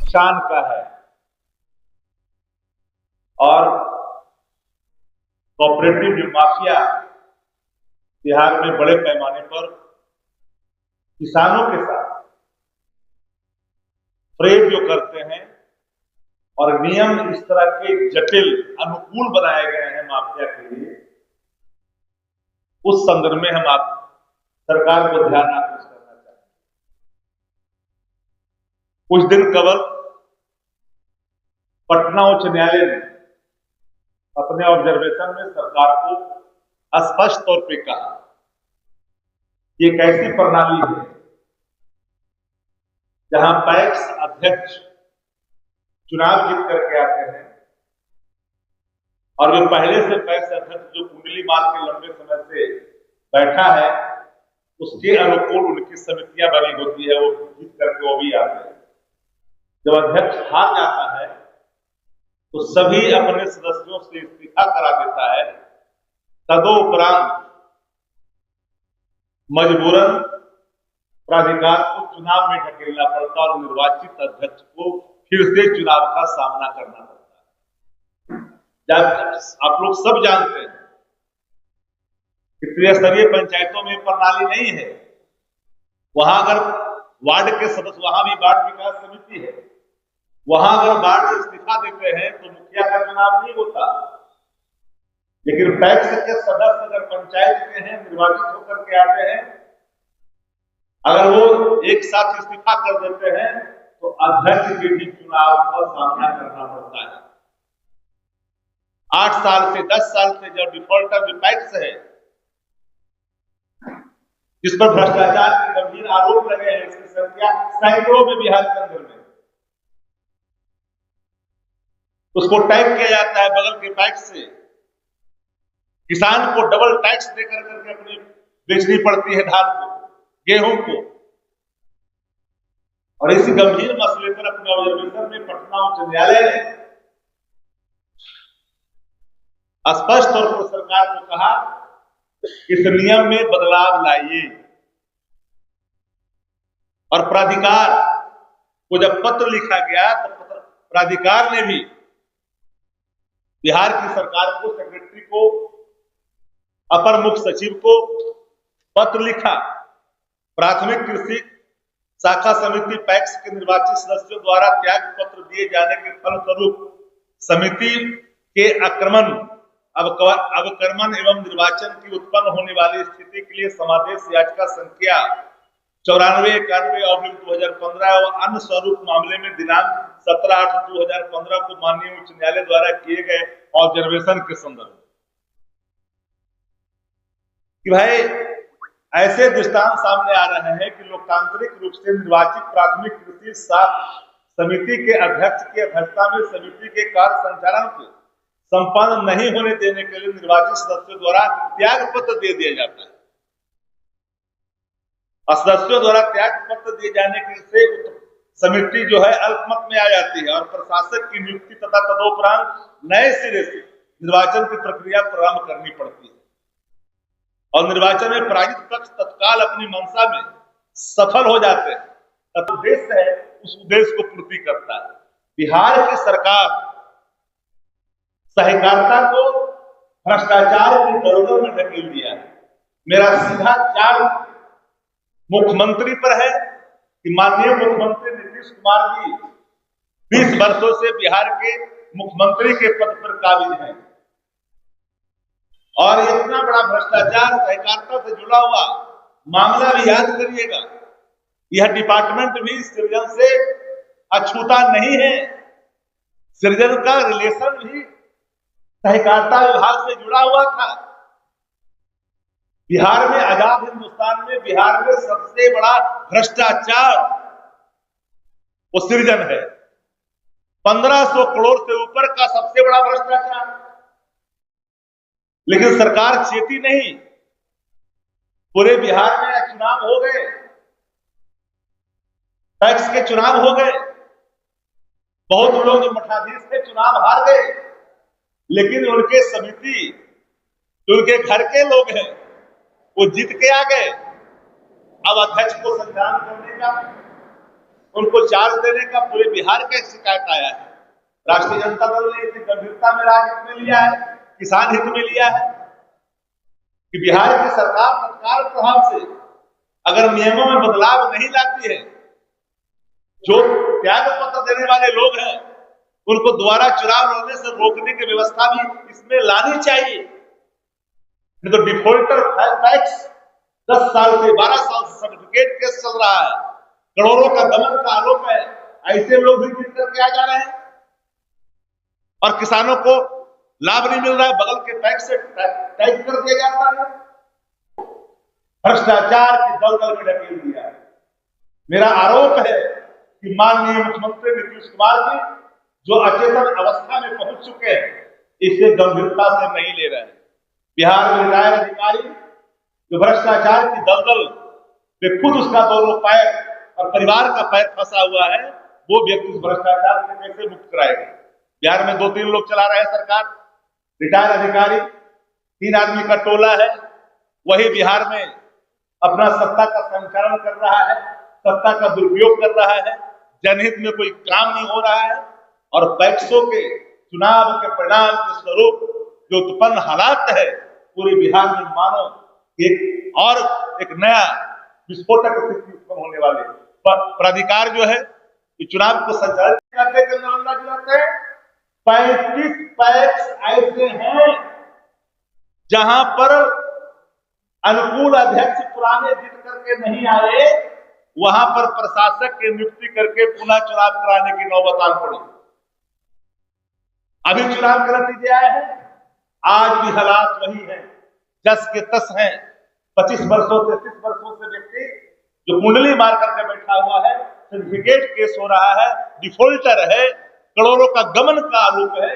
शान का है और कोऑपरेटिव माफिया बिहार में बड़े पैमाने पर किसानों के साथ फ्रेड जो करते हैं और नियम इस तरह के जटिल अनुकूल बनाए गए हैं माफिया के लिए, उस संदर्भ में हम आप सरकार को ध्यान आकृष्ट करना चाहते हैं। कुछ दिन कबल पटना उच्च न्यायालय ने अपने ऑब्जर्वेशन में सरकार को स्पष्ट तौर पे कहा कि एक ऐसी प्रणाली है जहां पैक्स अध्यक्ष चुनाव जीत करके आते हैं और जो पहले से पैक्स अध्यक्ष जो कुंडली मार के लंबे समय से बैठा है, उसके अनुकूल उनकी समितियां बनी होती है, वो जीत करके वो भी आते हैं। जब अध्यक्ष हार जाता है तो सभी अपने सदस्यों से इस्तीफा करा देता है। तदोपरांत मजबूरन प्राधिकार को चुनाव में ढकेलना पड़ता और निर्वाचित अध्यक्ष को फिर से चुनाव का सामना करना पड़ता है। जब आप लोग सब जानते हैं कि त्रिस्तरीय पंचायतों में प्रणाली नहीं है, वहां अगर वार्ड के सदस्य, वहां भी वार्ड विकास समिति है, वहां अगर वार्ड इस्तीफा देते हैं तो मुखिया का चुनाव नहीं होता। लेकिन पैक्स के सदस्य अगर पंचायत के हैं, निर्वाचित होकर के आते हैं, अगर वो एक साथ इस्तीफा कर देते हैं तो अध्यक्ष के भी चुनाव का सामना करना पड़ता है। 8 साल से 10 साल से जो डिफॉल्टर जो पैक्स है, जिस पर भ्रष्टाचार के गंभीर आरोप लगे हैं, इसकी संख्या सैकड़ों में बिहार के अंदर में, उसको टैग किया जाता है बगल के पैक्स से। किसान को डबल टैक्स देकर करके अपनी बेचनी पड़ती है धान को, गेहूं को। और इसी गंभीर मसले पर अपने ऑब्जर्वेशन में पटना उच्च न्यायालय ने स्पष्ट तौर पर सरकार को कहा इस नियम में बदलाव लाइए। और प्राधिकार को जब पत्र लिखा गया तो प्राधिकार ने भी बिहार की सरकार को, सेक्रेटरी को, अपर मुख्य सचिव को पत्र लिखा। प्राथमिक कृषि शाखा समिति पैक्स के निर्वाचित सदस्यों द्वारा त्याग पत्र दिए जाने के फलस्वरूप समिति के अवक्रमण एवं निर्वाचन की उत्पन्न होने वाली स्थिति के लिए समादेश याचिका संख्या 9491/2015 एवं अन्य स्वरूप मामले में दिनांक 17/8/2015 को माननीय उच्च न्यायालय द्वारा किए गए ऑब्जर्वेशन के संदर्भ में कि भाई ऐसे दृष्टांत सामने आ रहे हैं कि लोकतांत्रिक रूप से निर्वाचित प्राथमिक कृषि समिति के अध्यक्ष की अध्यक्षता में समिति के कार्य संचालन को संपन्न नहीं होने देने के लिए निर्वाचित सदस्यों द्वारा त्याग पत्र दे दिया जाता है। सदस्यों द्वारा त्याग पत्र दिए जाने से समिति जो है अल्पमत में आ जाती है और प्रशासक की नियुक्ति तथा तदोपरांत नए सिरे से निर्वाचन की प्रक्रिया प्रारंभ करनी पड़ती है और निर्वाचन में पराजित पक्ष तत्काल अपनी मंशा में सफल हो जाते हैं। तब उद्देश्य है, उस उद्देश्य को पूर्ति करता है। बिहार की सरकार सहकारिता को भ्रष्टाचार की दलदल में ढकेल दिया है। मेरा सीधा चार्ज मुख्यमंत्री पर है कि माननीय मुख्यमंत्री नीतीश कुमार जी 20 वर्षों से बिहार के मुख्यमंत्री के पद पर काबिज हैं और इतना बड़ा भ्रष्टाचार सहकारिता से जुड़ा हुआ मामला भी याद करिएगा, यह डिपार्टमेंट भी सृजन से अछूता नहीं है। सृजन का रिलेशन भी सहकारिता विभाग से जुड़ा हुआ था। बिहार में, आजाद हिंदुस्तान में बिहार में सबसे बड़ा भ्रष्टाचार वो सृजन है। 1500 करोड़ से ऊपर का सबसे बड़ा भ्रष्टाचार। लेकिन सरकार चेती नहीं। पूरे बिहार में चुनाव हो गए, टैक्स के चुनाव हो गए, बहुत लोग जो मठाधीश थे चुनाव हार गए, लेकिन उनके समिति जो उनके घर के लोग हैं वो जीत के आ गए। अब अध्यक्ष को संचालन करने का उनको चार्ज देने का पूरे बिहार का शिकायत आया है। राष्ट्रीय जनता दल ने इतनी गंभीरता में राजनीति में लिया है, किसान हित में लिया है कि बिहार की सरकार तत्काल प्रभाव से अगर नियमों में बदलाव नहीं लाती है, जो त्याग पत्र देने वाले लोग हैं उनको दोबारा चुनाव लड़ने से रोकने की व्यवस्था भी इसमें लानी चाहिए। नहीं तो डिफॉल्टर टैक्स 10 साल से 12 साल से सर्टिफिकेट केस चल रहा है, करोड़ों का दमन का आरोप है, ऐसे लोग भी जीत करके आ जा रहे हैं और किसानों को लाभ नहीं मिल रहा है, बगल के टैक्स से टैक्स कर दिया जाता है, भ्रष्टाचार की दलदल में ढकेल दिया है। मेरा आरोप है कि माननीय मुख्यमंत्री नीतीश कुमार जी जो अचेतन अवस्था में पहुंच चुके हैं, इसे गंभीरता से नहीं ले रहे हैं। बिहार में रिटायर्ड अधिकारी जो भ्रष्टाचार की दलदल में खुद उसका दोनों पैर और परिवार का पैर फंसा हुआ है, वो व्यक्ति उस भ्रष्टाचार से कैसे मुक्त कराएगा? बिहार में 2-3 लोग चला रहे हैं सरकार, रिटायर्ड अधिकारी 3 आदमी का टोला है, वही बिहार में अपना सत्ता का संचालन कर रहा है, सत्ता का दुरुपयोग कर रहा है, जनहित में कोई काम नहीं हो रहा है और पैक्सों के चुनाव के परिणाम के स्वरूप जो उत्पन्न हालात है पूरे बिहार में मानो एक नया विस्फोटक स्थिति उत्पन्न होने वाले प्राधिकार जो है चुनाव को संचालित करने के मामला जुलाते हैं। 35 पैक्स ऐसे हैं जहां पर अनुकूल अध्यक्ष पुराने जीत करके नहीं आए, वहां पर प्रशासक की नियुक्ति करके पुनः चुनाव कराने की नौबत आ पड़ी। अभी चुनाव के नतीजे आए हैं, आज भी हालात वही हैं, जस के तस हैं। 25 वर्षों से 30 वर्षों से व्यक्ति जो कुंडली मार करके बैठा हुआ है, सर्टिफिकेट केस हो रहा है, डिफॉल्टर है, करोड़ों का गमन का आरोप है।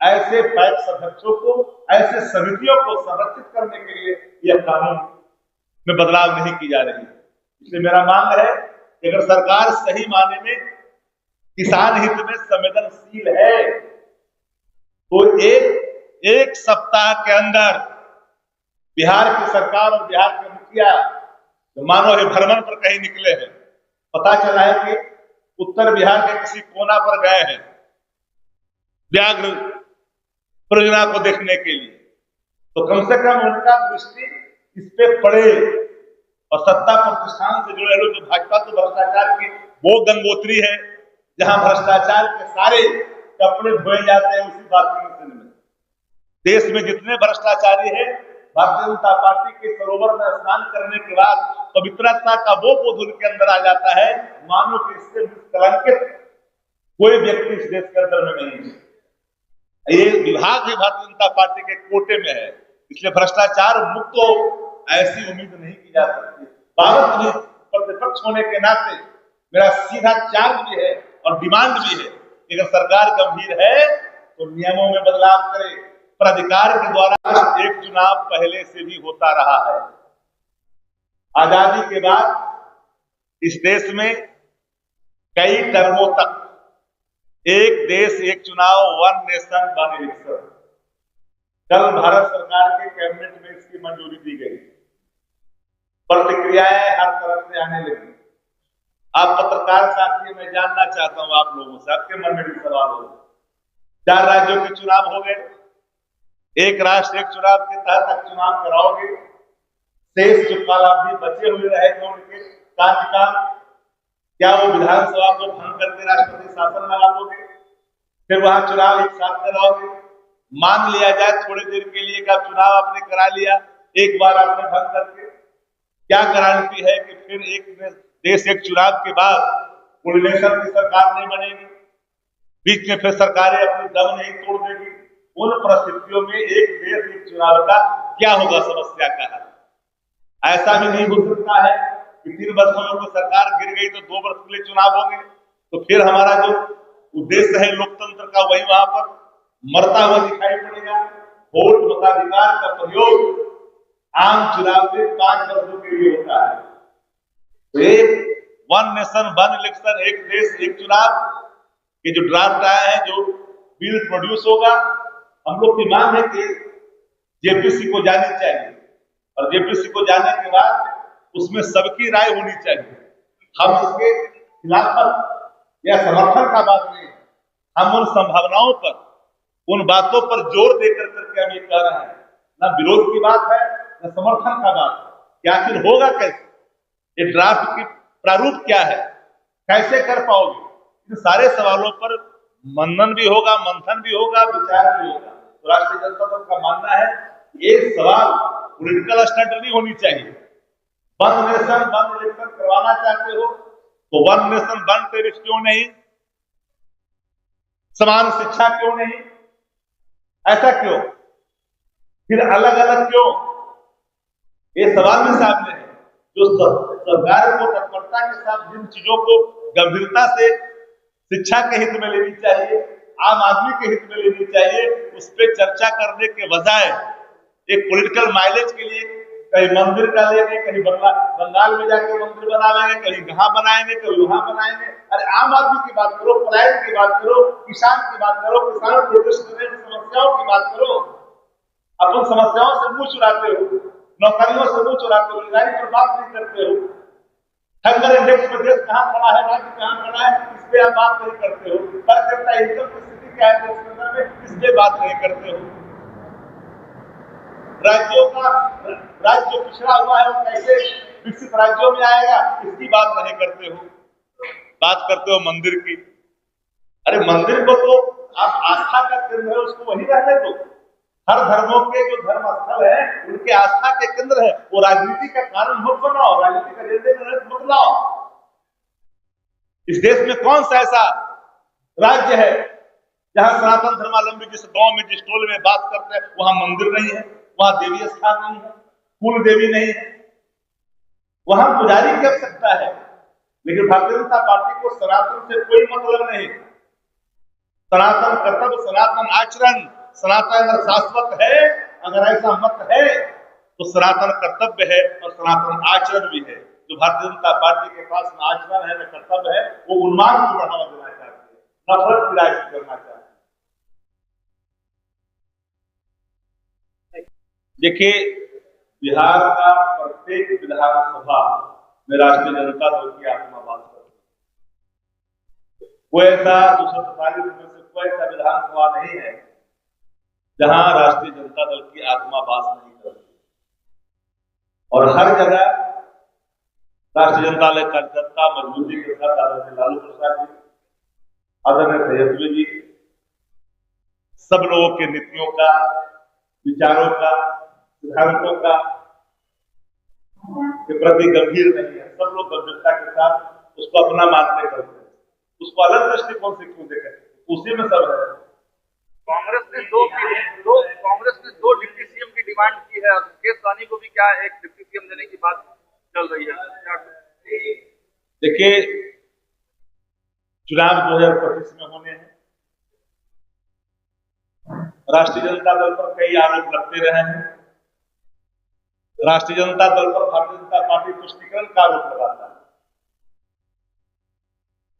ऐसे पैक्स अध्यक्षों को, ऐसे समितियों को संरक्षित करने के लिए यह कानून में बदलाव नहीं की जा रही है। इसलिए मेरा मांग है कि अगर सरकार सही मायने में किसान हित में संवेदनशील है तो एक सप्ताह के अंदर बिहार की सरकार और बिहार के मुखिया मानो ये भ्रमण पर कहीं निकले हैं, पता चला है कि उत्तर बिहार के किसी कोना पर गए हैं व्याघ्र परियोजना को देखने के लिए, तो कम से कम उनका दृष्टि इस पे पड़े। और सत्ता प्रतिष्ठान से जुड़े लोग, जो भाजपा तो भ्रष्टाचार की वो गंगोत्री है जहां भ्रष्टाचार के सारे कपड़े धोए जाते हैं उसी बात के में। देश में जितने भ्रष्टाचारी है, भारतीय जनता पार्टी के सरोवर में स्नान करने के बाद पवित्रता का वो बोध उनके अंदर आ जाता है, मानो कि इससे कलंकित कोई व्यक्ति इस देश के अंदर में नहीं है। ये विभाग भी भारतीय जनता पार्टी के कोटे में है, इसलिए भ्रष्टाचार मुक्त हो ऐसी उम्मीद नहीं की जा सकती। भारत भी प्रतिपक्ष होने के नाते मेरा सीधा चार्ज भी है और डिमांड भी है कि अगर सरकार गंभीर है तो नियमों में बदलाव करे। प्राधिकार के द्वारा एक चुनाव पहले से भी होता रहा है। आजादी के बाद इस देश में कई टर्मों तक एक देश एक चुनाव, वन नेशन वन इलेक्शन, कल भारत सरकार के कैबिनेट में इसकी मंजूरी दी गई। प्रतिक्रियाएं हर तरफ से आने लगी। आप पत्रकार साथी, मैं जानना चाहता हूं आप लोगों से, आपके मन में भी सवाल हो। 4 राज्यों के चुनाव हो गए, एक राष्ट्र एक चुनाव के तहत आप चुनाव कराओगे, शेष जो कालावधि बचे हुए रहेगा उनके कार्यकाल, क्या वो विधानसभा को भंग करके राष्ट्रपति शासन लगा दोगे? फिर वहां चुनाव एक साथ कराओगे? मान लिया जाए थोड़ी देर के लिए का चुनाव आपने करा लिया, एक बार आपने भंग करके, क्या गारंटी है कि फिर एक देश एक चुनाव के बाद कोऑर्डिनेशन की सरकार नहीं बनेगी, बीच में फिर सरकारें अपनी दम नहीं तोड़ देगी? उन परिस्थितियों में एक देश एक चुनाव का क्या होगा, समस्या का है? ऐसा भी नहीं हो सकता है कि 3 वर्षों में कोई सरकार गिर गई तो 2 वर्ष के लिए चुनाव होंगे, तो फिर हमारा जो उद्देश्य है लोकतंत्र का वही वहां पर मरता हुआ दिखाई पड़ेगा। वोट मताधिकार का प्रयोग आम चुनाव में 5 वर्षों के लिए होता है। तो एक वन नेशन वन इलेक्शन, एक देश एक चुनाव के जो ड्राफ्ट आया है, जो बिल प्रोड्यूस होगा, हम लोग की मांग है कि जेपीसी को जानी चाहिए और जेपीसी को जाने के बाद उसमें सबकी राय होनी चाहिए। हम इसके खिलाफत या समर्थन का बात नहीं है। हम उन संभावनाओं पर, उन बातों पर जोर देकर करके हम ये कह रहे हैं, ना विरोध की बात है न समर्थन का बात है कि आखिर होगा कैसे, ये ड्राफ्ट की प्रारूप क्या है, कैसे कर पाओगे। इन सारे सवालों पर मनन भी होगा, मंथन भी होगा, विचार भी होगा। तो राष्ट्रीय जनता दल का मानना है ये सवाल पॉलिटिकल स्टंट नहीं होनी चाहिए। वन नेशन वन इलेक्शन करवाना चाहते हो तो वन नेशन वन टेरिफ क्यों नहीं, समान शिक्षा क्यों नहीं, ऐसा क्यों, फिर अलग अलग क्यों, ये सवाल भी सामने है। जो सरकार को तत्परता के साथ जिन चीजों को गंभीरता से शिक्षा के हित में लेनी चाहिए, आम आदमी के हित में लेनी चाहिए, उस पर चर्चा करने के बजाय एक पॉलिटिकल माइलेज के लिए कहीं मंदिर का लेंगे, कहीं बंगाल में जाके मंदिर बनाएंगे, कहीं कहां बनाएंगे, कहीं वहां बनाएंगे। अरे आम आदमी की बात करो, पलायन की बात करो, किसान की बात करो, किसान प्रोटेस्ट कर रहे हैं, समस्याओं की बात करो। अपन समस्याओं से मुंह चुराते हो, नौकरियों से मुंह चुराते हो, रोजगारी पर बात नहीं करते हो। हंगर इंडेक्स में देश कहां खड़ा है, राज्य कहां खड़ा है, इस पे आप बात नहीं करते हो। पर कैपिटा इनकम की स्थिति क्या है देश के अंदर में, इस पे बात नहीं करते हो। राज्य पिछड़ा हुआ है, वो कैसे विकसित राज्यों में आएगा, इसकी बात नहीं करते हो। बात करते हो मंदिर की। अरे मंदिर को तो आप आस्था का केंद्र है, उसको वही रहने दो। हर धर्मों के जो धर्म स्थल है उनके आस्था के केंद्र है, वो राजनीति का कारण मत बनाओ, राजनीति का एजेंडे में मत लाओ। इस देश में कौन सा ऐसा राज्य है जहां सनातन धर्मावलंबी जिस गांव में, जिस टोले में बात करते हैं वहां मंदिर नहीं है, वहां देवी स्थान नहीं है, कुल देवी नहीं है, वहां पुजारी कर सकता है। लेकिन भारतीय जनता पार्टी को सनातन से कोई मतलब नहीं। सनातन कर्तव्य, सनातन आचरण, सनातन अगर शाश्वत है, अगर ऐसा मत है तो सनातन कर्तव्य है और सनातन आचरण भी है। जो भारतीय जनता पार्टी के पास न आचरण है न कर्तव्य है, वो उन्माद को बढ़ावा देना चाहती है, नफरत की राजनीति करना चाहती है। देखिए, बिहार का प्रत्येक विधानसभा में राष्ट्रीय जनता दल की आत्मा बात करती है। कोई ऐसा 243 में से कोई ऐसा विधानसभा नहीं है जहां राष्ट्रीय जनता दल की आत्मा बास नहीं करती। और हर जगह राष्ट्रीय जनता दल कार्यकर्ता मजबूती के साथ आदरणीय लालू प्रसाद जी, आदरणीय तेजस्वी जी, सब लोगों के नीतियों का, विचारों का, सिद्धांतों का के प्रति गंभीर नहीं है। सब लोग गंभीरता के साथ उसको अपना मानते करते हैं। उसको अलग दृष्टिकोण से क्यों देखें, उसी में सब है। कांग्रेस ने दो डिप्टी सीएम की डिमांड की है। मुकेश सहनी को भी क्या एक डिप्टी सीएम देने की बात चल रही है। देखिए, चुनाव 2025 में होने हैं। राष्ट्रीय जनता दल पर कई आरोप लगते रहे हैं। राष्ट्रीय जनता दल पर भारतीय जनता पार्टी तुष्टीकरण का आरोप लगाता है।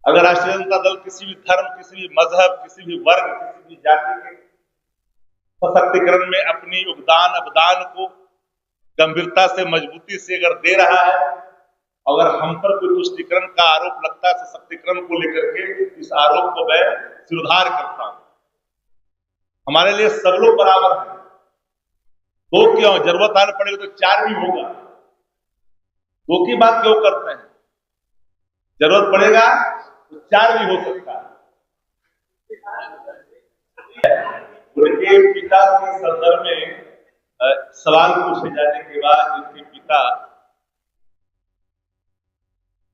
अगर राष्ट्रीय जनता दल किसी भी धर्म, किसी भी मजहब, किसी भी वर्ग, किसी भी जाति के सशक्तिकरण में अपनी अवदान को गंभीरता से, मजबूती से अगर दे रहा है, अगर हम पर कोई तुष्टीकरण का आरोप लगता है सशक्तिकरण को लेकर के, इस आरोप को मैं सिरधार करता हूं। हमारे लिए सब लोग बराबर हैं। दो क्यों, जरूरत आने पड़ेगी तो चार भी होगा। दो की बात क्यों करते हैं, जरूरत पड़ेगा तो चार भी हो सकता है। उनके पिता के संदर्भ में सवाल पूछे जाने के बाद उनके पिता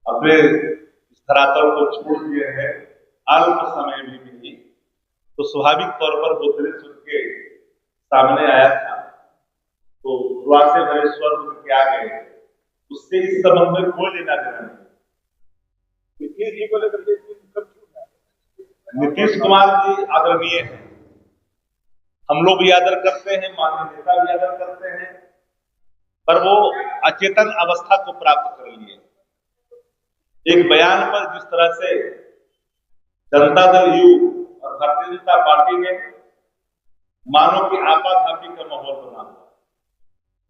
अपने इस धरातल को छोड़ दिए हैं अल्प समय में भी, तो स्वाभाविक तौर पर वो दृश्य उनके सामने आया था। तो से भरे स्वर उनके आ गए, उससे इस संबंध में कोई लेना देना नहीं। नीतीश कुमार जी आदरणीय हैं, हम लोग भी आदर करते हैं, माननीय नेता भी आदर करते हैं, पर वो अचेतन अवस्था को प्राप्त कर लिए। एक बयान पर जिस तरह से जनता दल यू और भारतीय जनता पार्टी ने मानो कि आपाधापी का माहौल बना हुआ।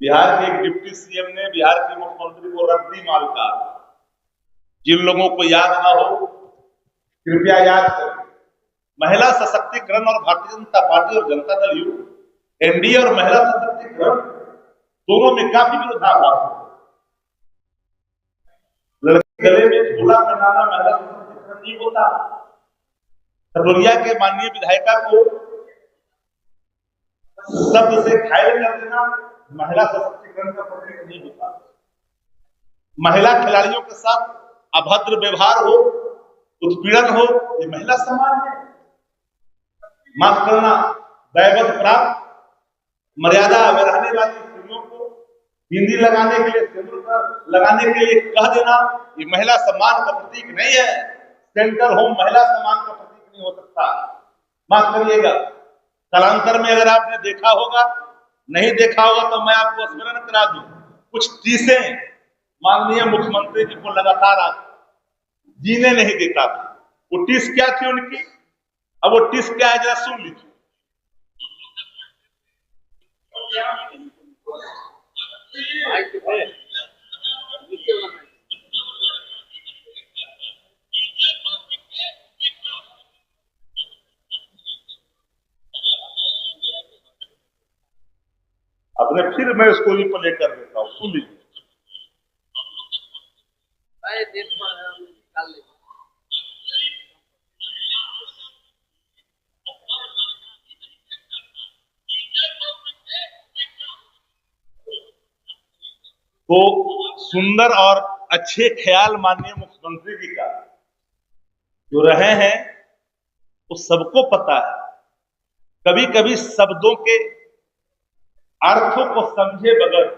बिहार के एक डिप्टी सीएम ने बिहार के मुख्यमंत्री को रद्दी माल कहा, जिन लोगों को याद ना हो, कृपया याद करें। महिला सशक्तिकरण और भारतीय जनता पार्टी और जनता दल यू, एनडीए और महिला सशक्तिकरण दोनों में काफी विरोधाभास है। लड़के गले में झोला पहनाना महिला सशक्तिकरण नहीं होता। खगड़िया के माननीय विधायिका को शब्द से घायल कर देना महिला सशक्तिकरण का प्रतीक नहीं होता। महिला खिलाड़ियों के साथ अभद्र व्यवहार हो, उत्पीड़न हो, ये महिला सम्मान है। माफ करना, दैवत प्राप्त मर्यादा में रहने वाली स्त्रियों को बिंदी लगाने के लिए, सिंदूर लगाने के लिए कह देना, ये महिला सम्मान का प्रतीक नहीं है। सेंटर होम महिला सम्मान का प्रतीक नहीं हो सकता। माफ करिएगा, कालांतर में अगर आपने देखा होगा, नहीं देखा होगा तो मैं आपको स्मरण करा दूं, कुछ टीसें माननीय मुख्यमंत्री जी को लगातार आप जीने नहीं देता था। वो टीस क्या थी उनकी, अब वो टीस क्या है जरा सुन लीजिए। अपने फिर मैं इसको भी प्ले कर देता हूं, सुन लीजिए। तो सुंदर और अच्छे ख्याल माननीय मुख्यमंत्री जी का जो रहे हैं वो सबको पता है। कभी कभी शब्दों के अर्थों को समझे बगैर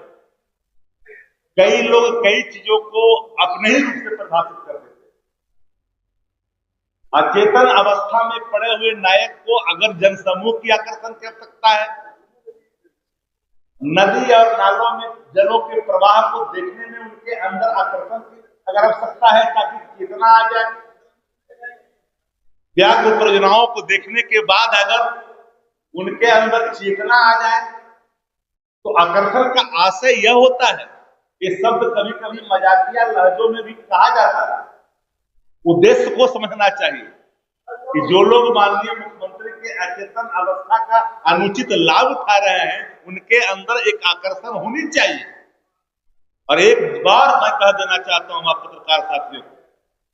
कई लोग कई चीजों को अपने ही रूप से परिभाषित कर देते हैं। अचेतन अवस्था में पड़े हुए नायक को अगर जनसमूह की आकर्षण कर सकता है, नदी और नालों में जलों के प्रवाह को देखने में उनके अंदर आकर्षण की अगर आवश्यकता है ताकि चेतना आ जाए, व्याघ्र परियोजनाओं को देखने के बाद अगर उनके अंदर चेतना आ जाए तो आकर्षण का आशय यह होता है। ये शब्द कभी कभी मजाकिया लहजों में भी कहा जाता है। उद्देश्य को समझना चाहिए कि जो लोग माननीय मुख्यमंत्री के अचेतन अवस्था का अनुचित लाभ उठा रहे हैं, उनके अंदर एक आकर्षण होनी चाहिए। और एक बार मैं कह देना चाहता हूं आप पत्रकार साथियों को,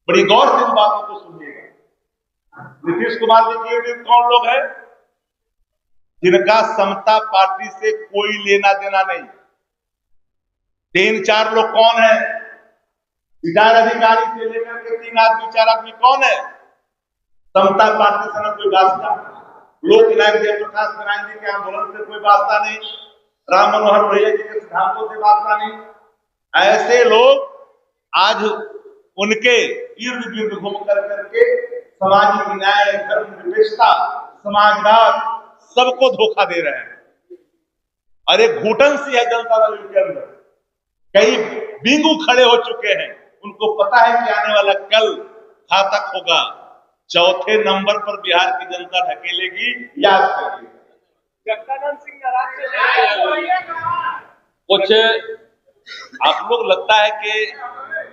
बड़ी गौर से इन बातों को सुनिएगा। नीतीश कुमार जी के इर्द कौन लोग हैं जिनका समता पार्टी से कोई लेना देना नहीं? 3-4 लोग कौन है? रिटायर अधिकारी से लेकर के 3 आदमी 4 आदमी कौन है? समता पार्टी से न कोई वास्ता, लोक नायक जयप्रकाश नारायण जी के आंदोलन से कोई वास्ता नहीं, राम मनोहर लोहिया जी के सिद्धांतों से वास्ता नहीं। ऐसे लोग आज उनके इर्द गिर्द घूम कर करके सामाजिक न्याय, धर्मनिरपेक्षता, समाजवाद सबको धोखा दे रहे हैं। और एक घुटन सी है जनता दल के अंदर, कई बिंगू खड़े हो चुके हैं। उनको पता है कि आने वाला कल घातक होगा। चौथे नंबर पर बिहार की जनता ढकेलेगी, याद करिए। जगदानंद सिंह नाराज कुछ आप लोग लगता है कि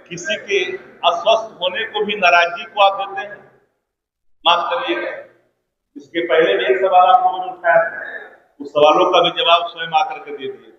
किसी के अस्वस्थ होने को भी नाराजगी को आप देते हैं। माफ करिएगा, इसके पहले भी एक सवाल आप लोगों ने उठाया था, उस सवालों का भी जवाब स्वयं आकर के दे दिए।